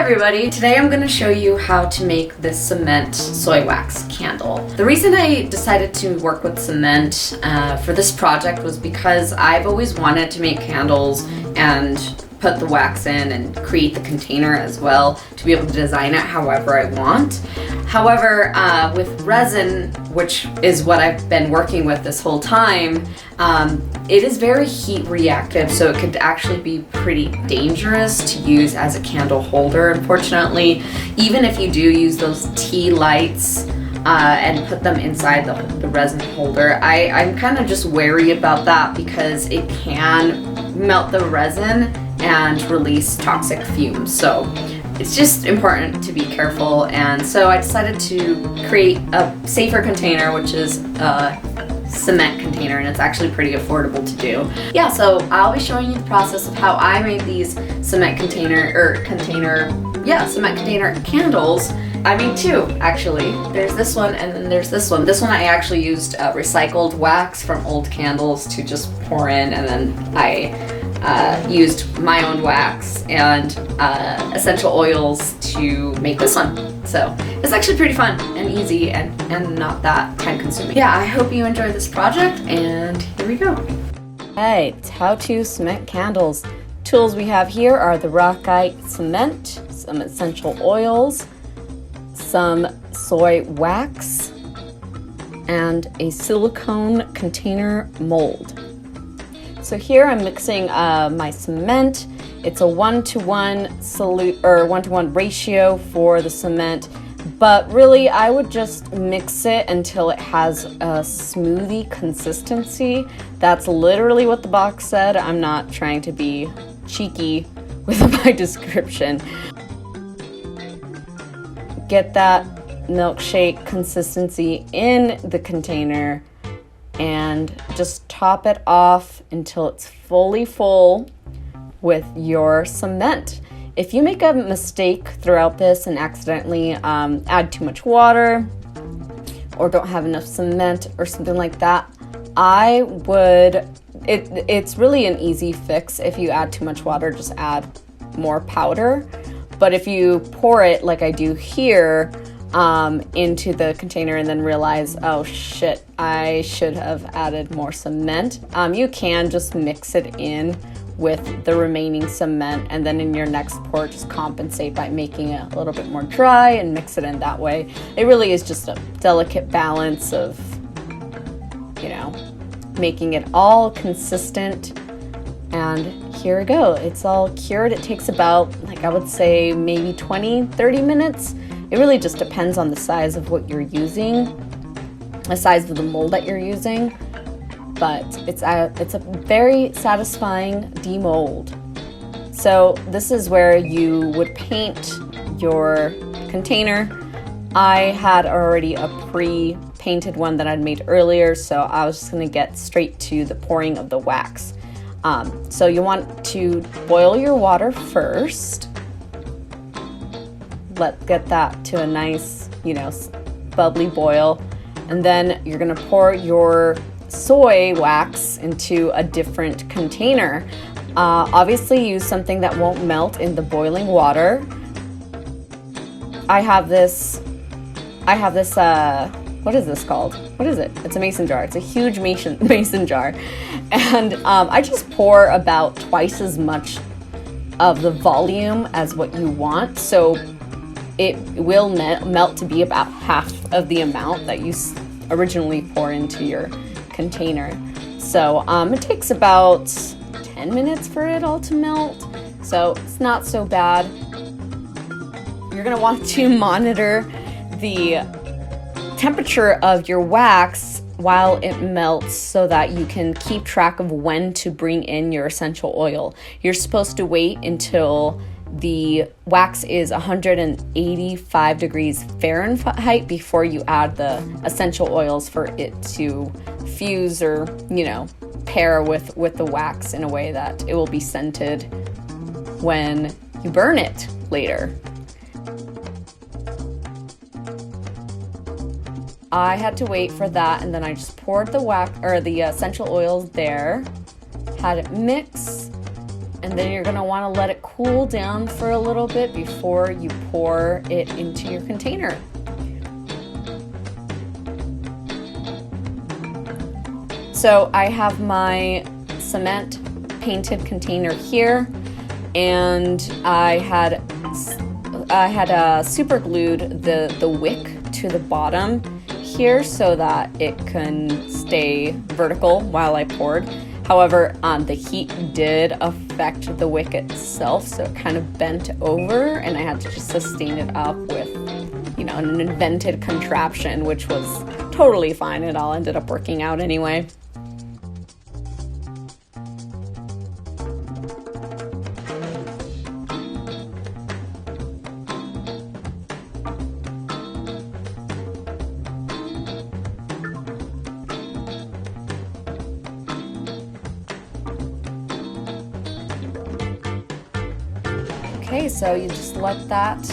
everybody! Today I'm going to show you how to make this cement soy wax candle. The reason I decided to work with cement for this project was because I've always wanted to make candles and put the wax in and create the container as well to be able to design it however I want. However, with resin, which is what I've been working with this whole time, it is very heat reactive, so it could actually be pretty dangerous to use as a candle holder, unfortunately. Even if you do use those tea lights and put them inside the resin holder, I'm kind of just wary about that because it can melt the resin and release toxic fumes. So it's just important to be careful, and so I decided to create a safer container, which is a cement container, and it's actually pretty affordable to do. Yeah, so I'll be showing you the process of how I made these cement container candles. I made two, actually. There's this one and then there's this one. This one I actually used recycled wax from old candles to just pour in, and then I used my own wax and essential oils to make this one. So it's actually pretty fun and easy and not that time consuming. Yeah, I hope you enjoy this project, and here we go. Alright, how to cement candles. Tools we have here are the rockite cement, some essential oils, some soy wax, and a silicone container mold. So here I'm mixing my cement. It's a 1-to-1 ratio for the cement, but really I would just mix it until it has a smoothie consistency. That's literally what the box said. I'm not trying to be cheeky with my description. Get that milkshake consistency in the container and just top it off until it's fully full with your cement. If you make a mistake throughout this and accidentally add too much water or don't have enough cement or something like that, it's really an easy fix. If you add too much water, just add more powder. But if you pour it like I do here into the container and then realize, oh shit, I should have added more cement, you can just mix it in with the remaining cement, and then in your next pour just compensate by making it a little bit more dry and mix it in that way. It really is just a delicate balance of, making it all consistent. And here we go, it's all cured. It takes about, I would say maybe 20-30 minutes. It really just depends on the size of what you're using, the size of the mold that you're using, but it's a very satisfying demold. So this is where you would paint your container. I had already a pre-painted one that I'd made earlier, so I was just gonna get straight to the pouring of the wax. So you want to boil your water first. Get that to a nice, bubbly boil. And then you're gonna pour your soy wax into a different container. Obviously use something that won't melt in the boiling water. I have this, what is this called? What is it? It's a mason jar. It's a huge mason jar. And I just pour about twice as much of the volume as what you want. So it will melt to be about half of the amount that you originally pour into your container. So it takes about 10 minutes for it all to melt. So it's not so bad. You're gonna want to monitor the temperature of your wax while it melts so that you can keep track of when to bring in your essential oil. You're supposed to wait until the wax is 185 degrees Fahrenheit before you add the essential oils for it to fuse or, pair with the wax in a way that it will be scented when you burn it later. I had to wait for that, and then I just poured the wax or the essential oils there, had it mix, and then you're going to want to let it cool down for a little bit before you pour it into your container. So I have my cement painted container here, and I had super glued the wick to the bottom here so that it can stay vertical while I poured. However, the heat did affect the wick itself, so it kind of bent over, and I had to just sustain it up with, an invented contraption, which was totally fine. It all ended up working out anyway. Okay, so you just let that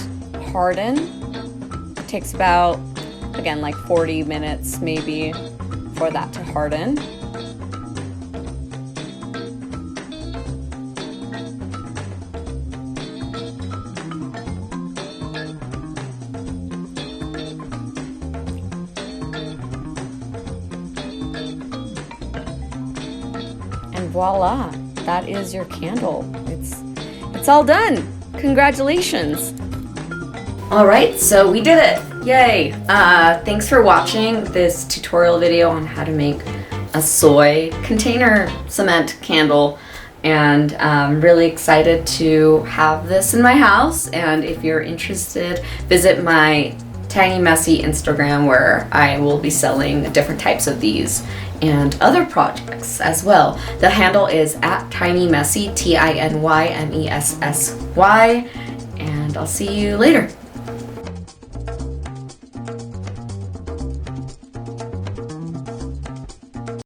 harden. It takes about, again, like 40 minutes maybe for that to harden. And voila, that is your candle. It's all done. Congratulations. All right, so we did it. Yay. Thanks for watching this tutorial video on how to make a soy container cement candle. And I'm really excited to have this in my house. And if you're interested, visit my Tiny Messy Instagram, where I will be selling different types of these and other projects as well. The handle is @tinymessy, TINYMESSY, and I'll see you later.